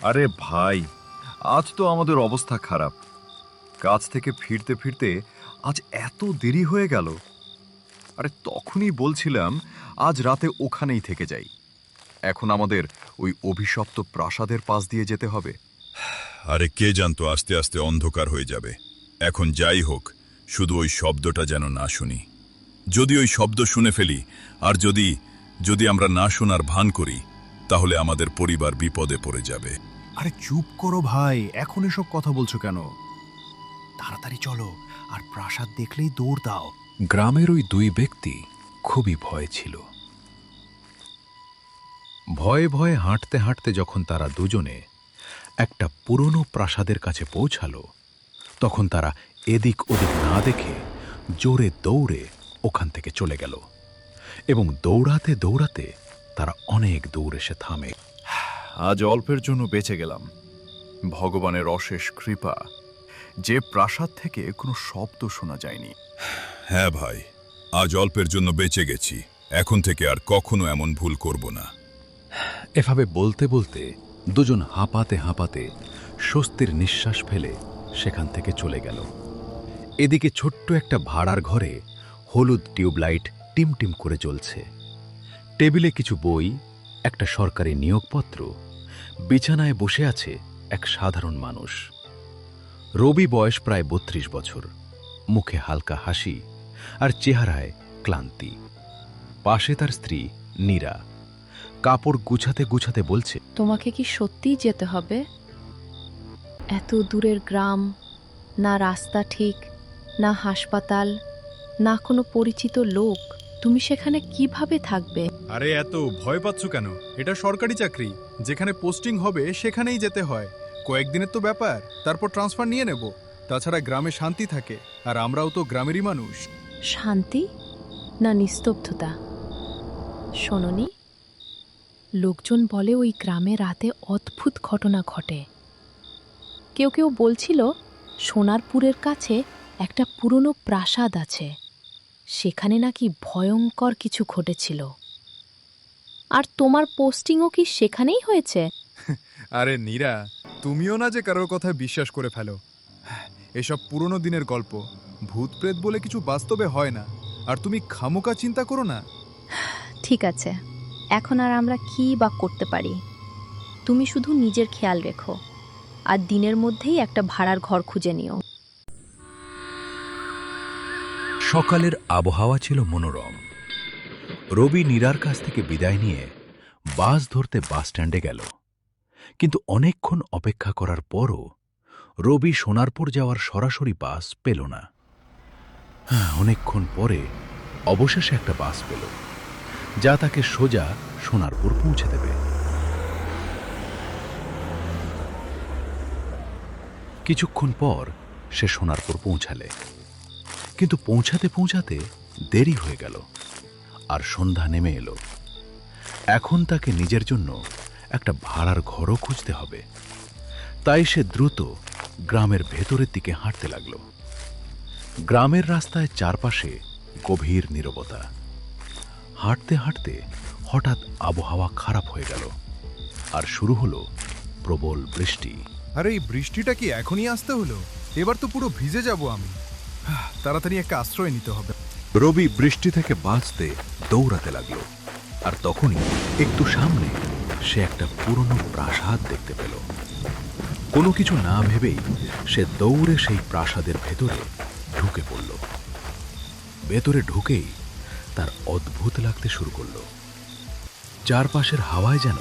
আরে ভাই, আজ তো আমাদের অবস্থা খারাপ। কাজ থেকে ফিরতে ফিরতে আজ এত দেরি হয়ে গেল। আরে তখনই বলছিলাম আজ রাতে ওখানেই থেকে যাই। এখন আমাদের ওই অভিশপ্ত প্রাসাদের পাশ দিয়ে যেতে হবে। আরে কে জানতো আস্তে আস্তে অন্ধকার হয়ে যাবে। এখন যাই হোক, শুধু ওই শব্দটা যেন না শুনি। যদি ওই শব্দ শুনে ফেলি, আর যদি যদি আমরা না শোনার ভান করি, তাহলে আমাদের পরিবার বিপদে পড়ে যাবে। আরে চুপ করো ভাই, এখন এসব কথা বলছো কেন? তাড়াতাড়ি চলো, আর প্রাসাদ দেখলেই দৌড় দাও। গ্রামের ওই দুই ব্যক্তি খুবই ভয়ে ছিল। ভয়ে ভয়ে হাঁটতে হাঁটতে যখন তারা দুজনে একটা পুরনো প্রাসাদের কাছে পৌঁছালো, তখন তারা এদিক ওদিক না দেখে জোরে দৌড়ে ওখান থেকে চলে গেল এবং দৌড়াতে দৌড়াতে তারা অনেক দূর এসে থামে। আজ অল্পের জন্য বেঁচে গেলাম। ভগবানের অশেষ কৃপা, যে প্রাসাদ থেকে কোনো শব্দ শোনা যায়নি। হ্যাঁ ভাই, আজ অল্পের জন্য বেঁচে গেছি। এখন থেকে আর কখনো এমন ভুল করব না। এভাবে বলতে বলতে দুজন হাঁপাতে হাঁপাতে স্বস্তির নিঃশ্বাস ফেলে সেখান থেকে চলে গেল। এদিকে ছোট্ট একটা ভাড়ার ঘরে হলুদ টিউবলাইট টিমটিম করে জ্বলছে। টেবিলে কিছু বই, একটা সরকারি নিয়োগপত্র, বিছানায় বসে আছে এক সাধারণ মানুষ। রবি বয়স প্রায় ৩২ বছর, মুখে হালকা হাসি আর চেহারায় ক্লান্তি। পাশে তার স্ত্রী নীরা কাপড় গুছাতে গুছাতে বলছে, তোমাকে কি সত্যিই যেতে হবে? এত দূরের গ্রাম, না রাস্তা ঠিক, না হাসপাতাল, না কোনো পরিচিত লোক। তুমি সেখানে কিভাবে থাকবে? আরে এত ভয় পাচ্ছ কেন? এটা সরকারি চাকরি, যেখানে পোস্টিং হবে সেখানেই যেতে হয়। কয়েকদিনের তো ব্যাপার, তারপর ট্রান্সফার নিয়ে নেব। তাছাড়া গ্রামে শান্তি থাকে, আর আমরাও তো গ্রামেরই মানুষ। শান্তি না নিস্তব্ধতা? শোনোনি, লোকজন বলে ওই গ্রামে রাতে অদ্ভুত ঘটনা ঘটে। কেউ কেউ বলছিল সোনারপুরের কাছে একটা পুরনো প্রাসাদ আছে, সেখানে নাকি ভয়ঙ্কর কিছু ঘটেছিল। আর তোমার পোস্টিংও কি সেখানেই হয়েছে? আরে নীরা, তুমিও না যে কারোর কথায় বিশ্বাস করে ফেলো। এসব পুরনো দিনের গল্প, ভূত প্রেত বলে কিছু বাস্তবে হয় না। আর তুমি খামোকা চিন্তা করো না। ঠিক আছে, এখন আর আমরা কি বা করতে পারি? তুমি শুধু নিজের খেয়াল রেখো, আর দিনের মধ্যেই একটা ভাড়ার ঘর খুঁজে নিও। সকালের আবহাওয়া ছিল মনোরম। রবি নীরার কাছ থেকে বিদায় নিয়ে বাস ধরতে বাস স্ট্যান্ডে গেল, কিন্তু অনেকক্ষণ অপেক্ষা করার পরও রবি সোনারপুর যাওয়ার সরাসরি বাস পেল না। অনেকক্ষণ পরে অবশেষে একটা বাস পেল, যা তাকে সোজা সোনারপুর পৌঁছে দেবে। কিছুক্ষণ পর সে সোনারপুর পৌঁছালে, কিন্তু পৌঁছাতে পৌঁছাতে দেরি হয়ে গেল আর সন্ধ্যা নেমে এলো। এখন তাকে নিজের জন্য একটা ভাড়ার ঘরও খুঁজতে হবে। তাই সে দ্রুত গ্রামের ভেতরের দিকে হাঁটতে লাগল। গ্রামের রাস্তায় চারপাশে গভীর নীরবতা। হাঁটতে হাঁটতে হঠাৎ আবহাওয়া খারাপ হয়ে গেল আর শুরু হলো প্রবল বৃষ্টি। আরে এই বৃষ্টিটা কি এখনই আসতে হলো? এবার তো পুরো ভিজে যাব আমি। তাড়াতাড়ি একটা আশ্রয় নিতে হবে। রবি বৃষ্টি থেকে বাঁচতে দৌড়াতে লাগল, আর তখনই একটু সামনে সে একটা পুরনো প্রাসাদ দেখতে পেল। কোনো কিছু না ভেবেই সে দৌড়ে সেই প্রাসাদের ভেতরে ঢুকে পড়ল। ভেতরে ঢুকেই তার অদ্ভুত লাগতে শুরু করল। চারপাশের হাওয়ায় যেন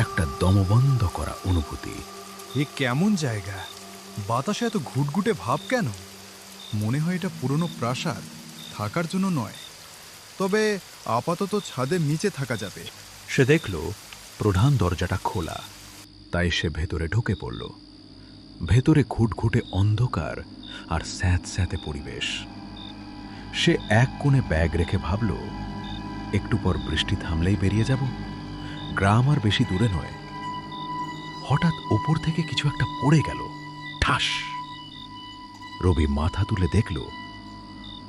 একটা দমবন্ধ করা অনুভূতি। এ কেমন জায়গা? বাতাসে এত ঘুটঘুটে ভাব কেন? মনে হয় এটা পুরনো প্রাসাদ, থাকার জন্য নয়। তবে আপাতত ছাদের নিচে থাকা যাবে। সে দেখল প্রধান দরজাটা খোলা, তাই সে ভেতরে ঢুকে পড়ল। ভেতরে ঘুটঘুটে অন্ধকার আর স্যাঁতস্যাঁতে পরিবেশ। সে এক কোণে ব্যাগ রেখে ভাবল, একটু পর বৃষ্টি থামলেই বেরিয়ে যাব, গ্রাম আর বেশি দূরে নয়। হঠাৎ ওপর থেকে কিছু একটা পড়ে গেল, ঠাস। রবি মাথা তুলে দেখল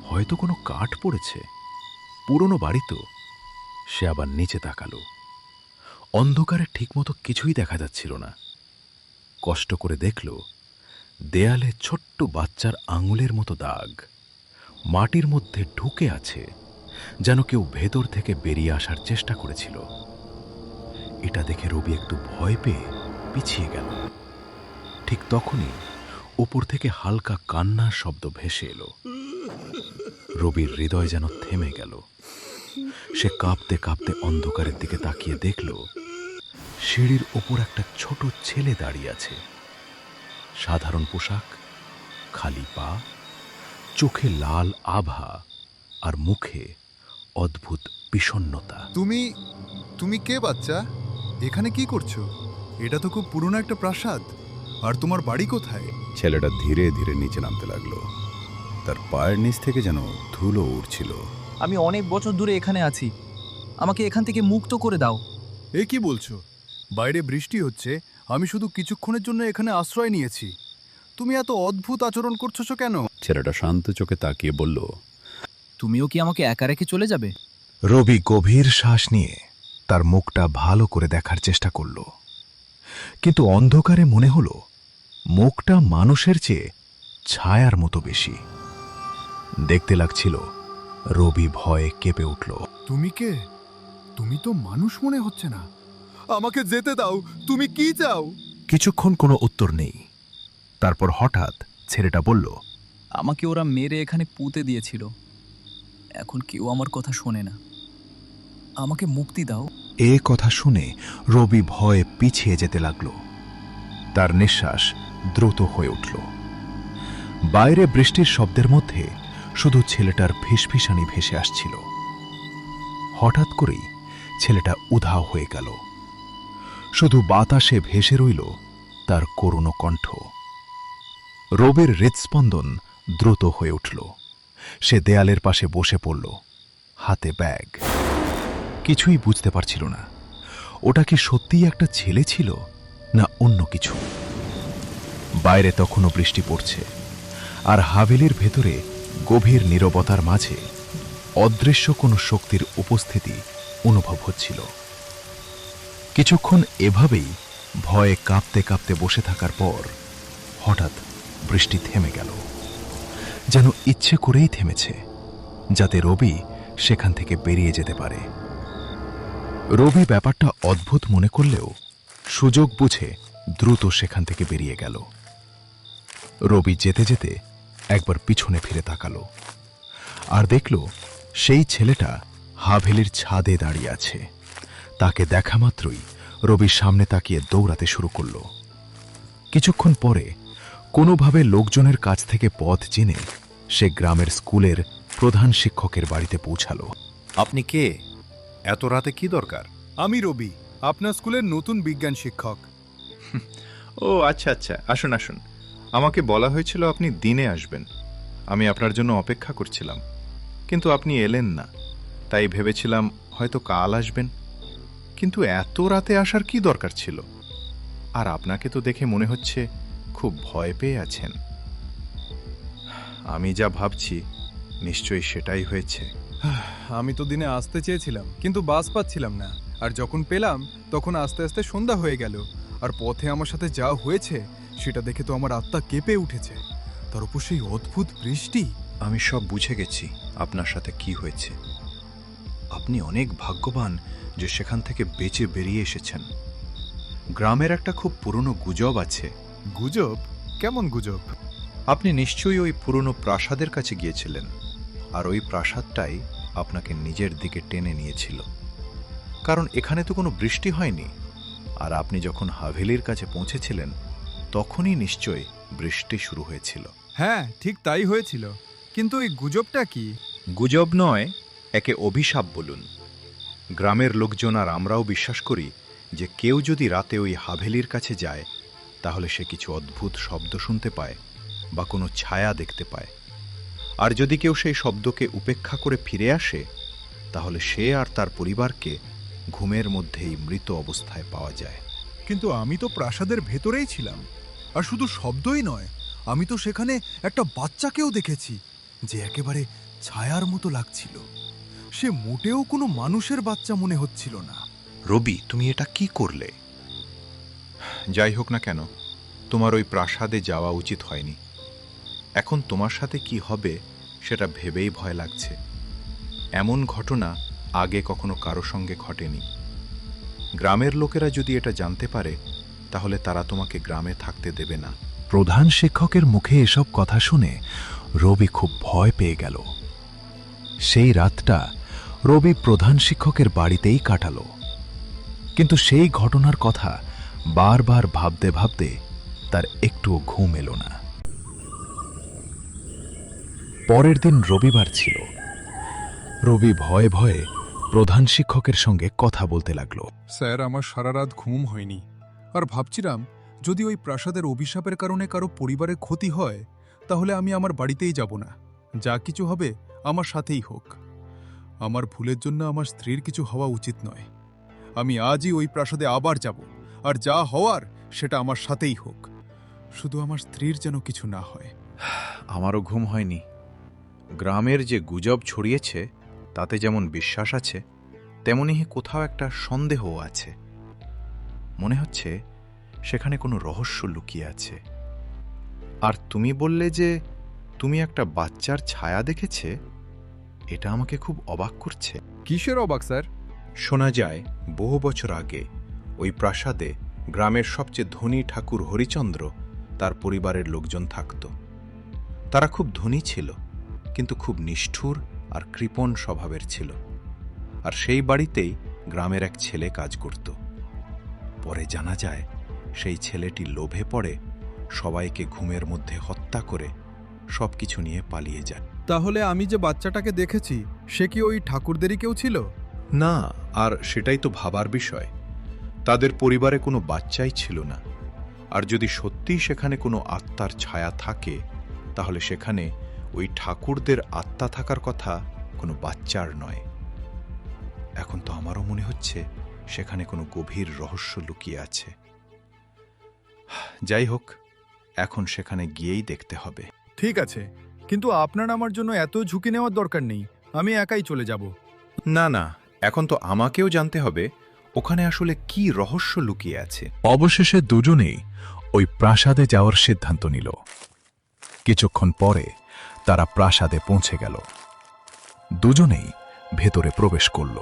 হয়তো কোনো কাঠ পড়েছে। পুরনো বাড়ি তো। সে আবার নিচে তাকালো। অন্ধকারে ঠিকমতো কিছুই দেখা যাচ্ছিল না। কষ্ট করে দেখল দেয়ালে ছোট্ট বাচ্চার আঙুলের মতো দাগ মাটির মধ্যে ঢুকে আছে, যেন কেউ ভেতর থেকে বেরিয়ে আসার চেষ্টা করেছিল। এটা দেখে রবি একটু ভয় পেয়ে পিছিয়ে গেল। ঠিক তখনই উপর থেকে হালকা কান্নার শব্দ ভেসে এলো। রবির হৃদয় যেন থেমে গেল। সে কাঁপতে কাঁপতে অন্ধকারের দিকে তাকিয়ে দেখল সিঁড়ির ওপর একটা ছোট ছেলে দাঁড়িয়ে আছে। সাধারণ পোশাক, খালি পা, চোখে লাল আভা আর মুখে অদ্ভুত বিষণ্ণতা। তুমি তুমি কে বাচ্চা? এখানে কি করছো? এটা তো খুব পুরনো একটা প্রাসাদ। আর তোমার বাড়ি কোথায়? ছেলেটা ধীরে ধীরে নিচে নামতে লাগলো। তার পায়ের নিচ থেকে যেন ধুলো উড়ছিল। আমি অনেক বছর ধরে এখানে আছি, আমাকে এখান থেকে মুক্ত করে দাও। এ কি বলছো? বাইরে বৃষ্টি হচ্ছে, আমি শুধু কিছুক্ষণের জন্য এখানে আশ্রয় নিয়েছি। তুমি এত অদ্ভুত আচরণ করছো কেন? ছেলেটা শান্ত চোখে তাকিয়ে বলল, তুমিও কি আমাকে একা রেখে চলে যাবে? রবি গভীর শ্বাস নিয়ে তার মুখটা ভালো করে দেখার চেষ্টা করল, কিন্তু অন্ধকারে মনে হল মুখটা মানুষের চেয়ে ছায়ার মতো বেশি। দেখতে লাগছিল রবি ভয়ে কেঁপে উঠল। তুমি কে? তুমি তো মানুষ মনে হচ্ছে না। আমাকে যেতে দাও। তুমি কি চাও? কিছুক্ষণ কোনো উত্তর নেই। তারপর হঠাৎ ছেলেটা বলল, আমাকে ওরা মেরে এখানে পুঁতে দিয়েছিল, এখন কেউ আমার কথা শোনে না, আমাকে মুক্তি দাও। এ কথা শুনে রবি ভয়ে পিছিয়ে যেতে লাগল। তার নিঃশ্বাস দ্রুত হয়ে উঠল। বাইরে বৃষ্টির শব্দের মধ্যে শুধু ছেলেটার ফিসফিসানি ভেসে আসছিল। হঠাৎ করেই ছেলেটা উধাও হয়ে গেল। শুধু বাতাসে ভেসে রইল তার করুণ কণ্ঠ। রবির হৃৎস্পন্দন দ্রুত হয়ে উঠল। সে দেয়ালের পাশে বসে পড়ল, হাতে ব্যাগ। কিছুই বুঝতে পারছিল না, ওটা কি সত্যিই একটা ছেলে ছিল না অন্য কিছু। বাইরে তখনও বৃষ্টি পড়ছে, আর হাভেলির ভেতরে গভীর নীরবতার মাঝে অদৃশ্য কোনো শক্তির উপস্থিতি অনুভব হচ্ছিল। কিছুক্ষণ এভাবেই ভয়ে কাঁপতে কাঁপতে বসে থাকার পর হঠাৎ বৃষ্টি থেমে গেল, যেন ইচ্ছে করেই থেমেছে, যাতে রবি সেখান থেকে বেরিয়ে যেতে পারে। রবি ব্যাপারটা অদ্ভুত মনে করলেও সুযোগ বুঝে দ্রুত সেখান থেকে বেরিয়ে গেল। রবি যেতে যেতে একবার পিছনে ফিরে তাকালো, আর দেখল সেই ছেলেটা হাভেলির ছাদে দাঁড়িয়ে আছে। তাকে দেখা মাত্রই রবি সামনে তাকিয়ে দৌড়াতে শুরু করল। কিছুক্ষণ পরে কোনোভাবে লোকজনের কাছ থেকে পথ চিনে সে গ্রামের স্কুলের প্রধান শিক্ষকের বাড়িতে পৌঁছালো। আপনি কে? এত রাতে কি দরকার? আমি রবি, আপনার স্কুলের নতুন বিজ্ঞান শিক্ষক। ও আচ্ছা আচ্ছা, আসুন আসুন। আমাকে বলা হয়েছিল আপনি দিনে আসবেন। আমি আপনার জন্য অপেক্ষা করছিলাম, কিন্তু আপনি এলেন না। তাই ভেবেছিলাম হয়তো কাল আসবেন, কিন্তু এত রাতে আসার কি দরকার ছিল? আর আপনাকে তো দেখে মনে হচ্ছে খুব ভয় পেয়ে আছেন। আমি যা ভাবছি নিশ্চয়ই সেটাই হয়েছে। আমি তো দিনে আসতে চেয়েছিলাম, কিন্তু বাস পাচ্ছিলাম না। আর যখন পেলাম তখন আস্তে আস্তে সন্ধ্যা হয়ে গেল। আর পথে আমার সাথে যা হয়েছে সেটা দেখে তো আমার আত্মা কেঁপে উঠেছে। তার উপর সেই অদ্ভুত বৃষ্টি। আমি সব বুঝে গেছি আপনার সাথে কি হয়েছে। আপনি অনেক ভাগ্যবান যে সেখান থেকে বেঁচে বেরিয়ে এসেছেন। গ্রামের একটা খুব পুরনো গুজব আছে। গুজব? কেমন গুজব? আপনি নিশ্চয়ই ওই পুরনো প্রাসাদের কাছে গিয়েছিলেন, আর ওই প্রাসাদটাই আপনাকে নিজের দিকে টেনে নিয়েছিল। কারণ এখানে তো কোনো বৃষ্টি হয়নি, আর আপনি যখন হাভেলির কাছে পৌঁছেছিলেন তখনই নিশ্চয়ই বৃষ্টি শুরু হয়েছিল। হ্যাঁ, ঠিক তাই হয়েছিল। কিন্তু এই গুজবটা কি? গুজব নয়, একে অভিশাপ বলুন। গ্রামের লোকজন আর আমরাও বিশ্বাস করি যে কেউ যদি রাতে ওই হাভেলির কাছে যায় তাহলে সে কিছু অদ্ভুত শব্দ শুনতে পায় বা কোনো ছায়া দেখতে পায়। আর যদি কেউ সেই শব্দকে উপেক্ষা করে ফিরে আসে তাহলে সে আর তার পরিবারকে ঘুমের মধ্যেই মৃত অবস্থায় পাওয়া যায়। কিন্তু আমি তো প্রাসাদের ভেতরেই ছিলাম। আর শুধু শব্দই নয়, আমি তো সেখানে একটা বাচ্চাকেও দেখেছি যে একেবারে ছায়ার মতো লাগছিল। সে মোটেও কোনো মানুষের বাচ্চা মনে হচ্ছিল না। রবি, তুমি এটা কি করলে? যাই হোক না কেন, তোমার ওই প্রাসাদে যাওয়া উচিত হয়নি। এখন তোমার সাথে কি হবে সেটা ভেবেই ভয় লাগছে। এমন ঘটনা আগে কখনো কারো সঙ্গে ঘটেনি। গ্রামের লোকেরা যদি এটা জানতে পারে তাহলে তারা তোমাকে গ্রামে থাকতে দেবে না। প্রধান শিক্ষকের মুখে এসব কথা শুনে রবি খুব ভয় পেয়ে গেল। সেই রাতটা রবি প্রধান শিক্ষকের বাড়িতেই কাটালো। কিন্তু সেই ঘটনার কথা বারবার ভাবতে ভাবতে তার একটুও ঘুম এলো না। পরের দিন রবিবার ছিল। রবি ভয়ে ভয়ে প্রধান শিক্ষকের সঙ্গে কথা বলতে লাগলো। স্যার, আমার সারা রাত ঘুম হয়নি, আর ভাবছিলাম যদি ওই প্রাসাদের অভিশাপের কারণে কারো পরিবারের ক্ষতি হয় তাহলে আমি আমার বাড়িতেই যাব না। যা কিছু হবে আমার সাথেই হোক। আমার ভুলের জন্য আমার স্ত্রীর কিছু হওয়া উচিত নয়। আমি আজই ওই প্রাসাদে আবার যাব, আর যা হওয়ার সেটা আমার সাথেই হোক। শুধু আমার স্ত্রীর যেন কিছু না হয়। আমারও ঘুম হয়নি। গ্রামের যে গুজব ছড়িয়েছে তাতে যেমন বিশ্বাস আছে, তেমনি কোথাও একটা সন্দেহও আছে। মনে হচ্ছে সেখানে কোনো রহস্য লুকিয়ে আছে। আর তুমি বললে যে তুমি একটা বাচ্চার ছায়া দেখেছে, এটা আমাকে খুব অবাক করছে। কিসের অবাক স্যার? শোনা যায় বহু বছর আগে ওই প্রাসাদে গ্রামের সবচেয়ে ধনী ঠাকুর হরিচন্দ্র তার পরিবারের লোকজন থাকত। তারা খুব ধনী ছিল, কিন্তু খুব নিষ্ঠুর আর কৃপণ স্বভাবের ছিল। আর সেই বাড়িতেই গ্রামের এক ছেলে কাজ করত। পরে জানা যায় সেই ছেলেটি লোভে পড়ে সবাইকে ঘুমের মধ্যে হত্যা করে সবকিছু নিয়ে পালিয়ে যায়। তাহলে আমি যে বাচ্চাটাকে দেখেছি সে কি ওই ঠাকুরদেরই কেউ ছিল? না, আর সেটাই তো ভাবার বিষয়। তাদের পরিবারে কোনো বাচ্চাই ছিল না। আর যদি সত্যিই সেখানে কোনো আত্মার ছায়া থাকে তাহলে সেখানে ওই ঠাকুরদের আত্মা থাকার কথা কোনো বাচ্চার নয়। এখন তো আমারও মনে হচ্ছে সেখানে কোনো গভীর রহস্য লুকিয়ে আছে। যাই হোক, এখন সেখানে গিয়েই দেখতে হবে। ঠিক আছে, কিন্তু আপনার আমার জন্য এত ঝুঁকি নেওয়ার দরকার নেই। আমি একাই চলে যাব। না না, এখন তো আমাকেও জানতে হবে ওখানে আসলে কি রহস্য লুকিয়ে আছে। অবশেষে দুজনেই ওই প্রাসাদে যাওয়ার সিদ্ধান্ত নিল। কিছুক্ষণ পরে তারা প্রাসাদে পৌঁছে গেল। দুজনেই ভেতরে প্রবেশ করল।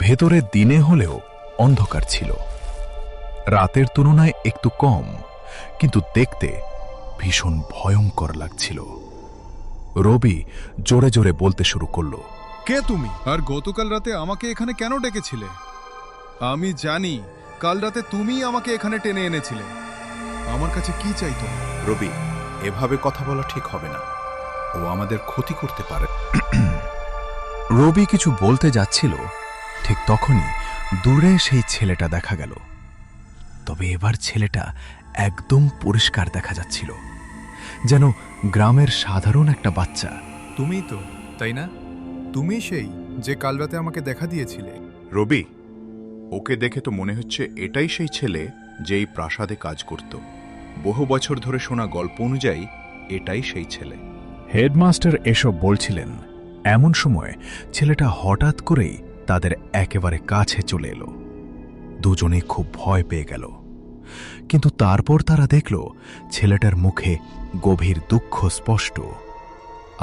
ভেতরে দিনে হলেও অন্ধকার ছিল। রাতের তুলনায় একটু কম, কিন্তু দেখতে ভীষণ ভয়ঙ্কর লাগছিল। রবি জোরে জোরে বলতে শুরু করল, কে তুমি? আর গতকাল রাতে আমাকে এখানে কেন ডেকেছিলে? আমি জানি কাল রাতে তুমিই আমাকে এখানে টেনে এনেছিলে। আমার কাছে কি চাই তোমার? রবি, এভাবে কথা বলা ঠিক হবে না। ও আমাদের ক্ষতি করতে পারে। রবি কিছু বলতে যাচ্ছিল, ঠিক তখনই দূরে সেই ছেলেটা দেখা গেল। তবে এবার ছেলেটা একদম পরিষ্কার দেখা যাচ্ছিল, যেন গ্রামের সাধারণ একটা বাচ্চা। তুমিই তো, তাই না? তুমি সেই যে কাল রাতে আমাকে দেখা দিয়েছিলে। রবি, ওকে দেখে তো মনে হচ্ছে এটাই সেই ছেলে যে এই প্রাসাদে কাজ করত। বহু বছর ধরে শোনা গল্প অনুযায়ী এটাই সেই ছেলে। হেডমাস্টার এসব বলছিলেন, এমন সময় ছেলেটা হঠাৎ করেই তাদের একেবারে কাছে চলে এলো। দুজনে খুব ভয় পেয়ে গেল, কিন্তু তারপর তারা দেখল ছেলেটার মুখে গভীর দুঃখ স্পষ্ট,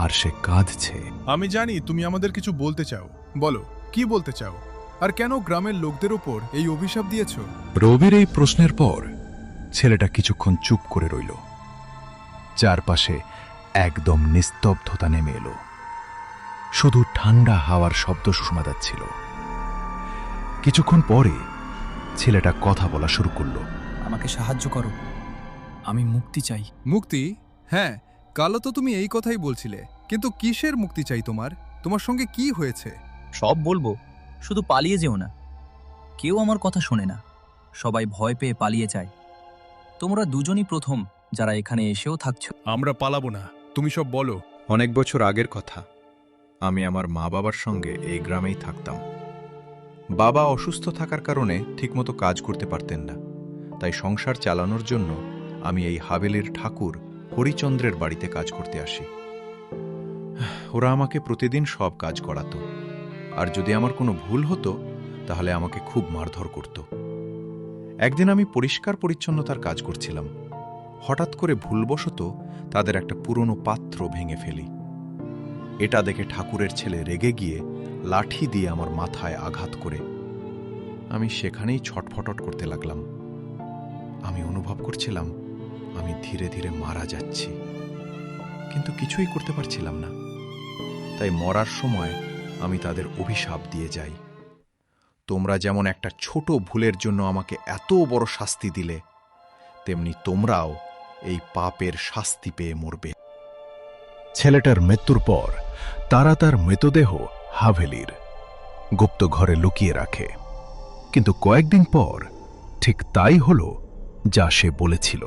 আর সে কাঁদছে। আমি জানি তুমি আমাদের কিছু বলতে চাও। বলো, কি বলতে চাও? আর কেন গ্রামের লোকদের উপর এই অভিশাপ দিয়েছো? রবির এই প্রশ্নের পর ছেলেটা কিছুক্ষণ চুপ করে রইল। চারপাশে একদম নিস্তব্ধতা নেমে এলো। শুধু ঠান্ডা হাওয়ার শব্দ শোনা যাচ্ছিল। কিছুক্ষণ পরে ছেলেটা কথা বলা শুরু করলো। আমাকে সাহায্য করো, আমি মুক্তি চাই। মুক্তি? হ্যাঁ, কালও তো তুমি এই কথাই বলছিলে। কিন্তু কিসের মুক্তি চাই তোমার? তোমার সঙ্গে কি হয়েছে? সব বলবো, শুধু পালিয়ে যেও না। কেউ আমার কথা শোনে না, সবাই ভয় পেয়ে পালিয়ে যায়। তোমরা দুজনই প্রথম যারা এখানে এসেও থাকছো। আমরা পালাবো না, তুমি সব বলো। অনেক বছর আগের কথা। আমি আমার মা বাবার সঙ্গে এই গ্রামেই থাকতাম। বাবা অসুস্থ থাকার কারণে ঠিকমতো কাজ করতে পারতেন না, তাই সংসার চালানোর জন্য আমি এই হাভেলির ঠাকুর হরিচন্দ্রের বাড়িতে কাজ করতে আসি। ওরা আমাকে প্রতিদিন সব কাজ করাতো, আর যদি আমার কোনো ভুল হতো তাহলে আমাকে খুব মারধর করত। একদিন আমি পরিষ্কার পরিচ্ছন্নতার কাজ করছিলাম। হঠাৎ করে ভুলবশত তাদের একটা পুরনো পাত্র ভেঙে ফেলি। এটা দেখে ঠাকুরের ছেলে রেগে গিয়ে লাঠি দিয়ে আমার মাথায় আঘাত করে। আমি সেখানেই ছটফটট করতে লাগলাম। আমি অনুভব করছিলাম আমি ধীরে ধীরে মারা যাচ্ছি, কিন্তু কিছুই করতে পারছিলাম না। তাই মরার সময় আমি তাদের অভিশাপ দিয়ে যাই, তোমরা যেমন একটা ছোট ভুলের জন্য আমাকে এত বড় শাস্তি দিলে, তেমনি তোমরাও এই পাপের শাস্তি পেয়ে মরবে। ছেলেটার মৃত্যুর পর তারা তার মৃতদেহ হাভেলির গুপ্ত ঘরে লুকিয়ে রাখে, কিন্তু কয়েকদিন পর ঠিক তাই হল যা সে বলেছিল।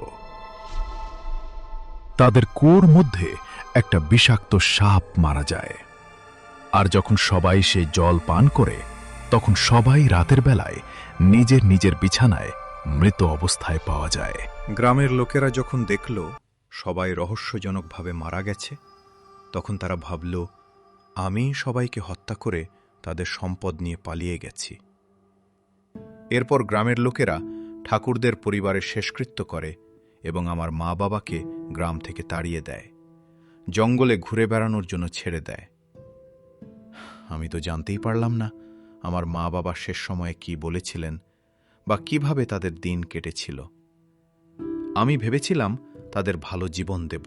তাদের কুয়োর মধ্যে একটা বিষাক্ত সাপ মারা যায়, আর যখন সবাই সেই জল পান করে তখন সবাই রাতের বেলায় নিজের নিজের বিছানায় মৃত অবস্থায় পাওয়া যায়। গ্রামের লোকেরা যখন দেখল সবাই রহস্যজনকভাবে মারা গেছে, তখন তারা ভাবল আমি সবাইকে হত্যা করে তাদের সম্পদ নিয়ে পালিয়ে গেছি। এরপর গ্রামের লোকেরা ঠাকুরদের পরিবারের শেষকৃত্য করে এবং আমার মা বাবাকে গ্রাম থেকে তাড়িয়ে দেয়, জঙ্গলে ঘুরে বেড়ানোর জন্য ছেড়ে দেয়। আমি তো জানতেই পারলাম না আমার মা বাবা শেষ সময়ে কি বলেছিলেন বা কিভাবে তাদের দিন কেটেছিল। আমি ভেবেছিলাম তাদের ভালো জীবন দেব,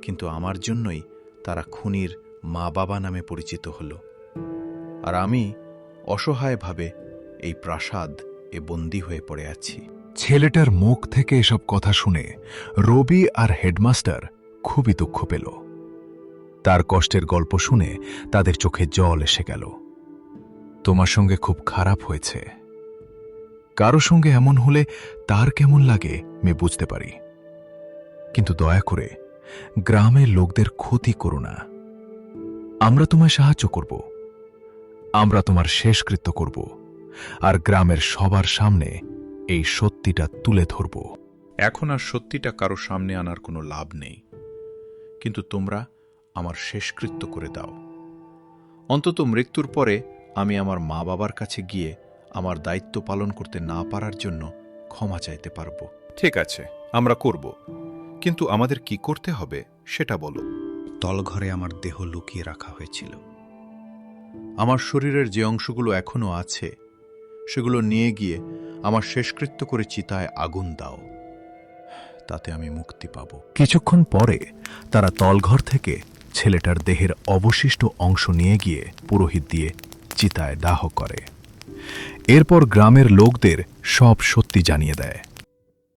কিন্তু আমার জন্যই তারা খুনির মা বাবা নামে পরিচিত হল, আর আমি অসহায়ভাবে এই প্রাসাদ বন্দী হয়ে পড়ে আছি। ছেলেটার মুখ থেকে এসব কথা শুনে রবি আর হেডমাস্টার খুবই দুঃখ পেল। তার কষ্টের গল্প শুনে তাদের চোখে জল এসে গেল। তোমার সঙ্গে খুব খারাপ হয়েছে। কারো সঙ্গে এমন হলে তার কেমন লাগে আমি বুঝতে পারি, কিন্তু দয়া করে গ্রামের লোকদের ক্ষতি করো না। আমরা তোমায় সাহায্য করব, আমরা তোমার শেষকৃত্য করব, আর গ্রামের সবার সামনে এই সত্যিটা তুলে ধরব। এখন আর সত্যিটা কারো সামনে আনার কোনো লাভ নেই, কিন্তু তোমরা আমার শেষকৃত্য করে দাও। অন্তত মৃত্যুর পরে আমি আমার মা বাবার কাছে গিয়ে আমার দায়িত্ব পালন করতে না পারার জন্য ক্ষমা চাইতে পারব। ঠিক আছে, আমরা করব, কিন্তু আমাদের কি করতে হবে সেটা বলো। তলঘরে আমার দেহ লুকিয়ে রাখা হয়েছিল। আমার শরীরের যে অংশগুলো এখনো আছে সেগুলো নিয়ে গিয়ে আমার শেষকৃত্য করে চিতায় আগুন দাও, তাতে আমি মুক্তি পাব। কিছুক্ষণ পরে তারা তলঘর থেকে ছেলেটার দেহের অবশিষ্ট অংশ নিয়ে গিয়ে পুরোহিত দিয়ে চিতায় দাহ করে। এরপর গ্রামের লোকদের সব সত্যি জানিয়ে দেয়।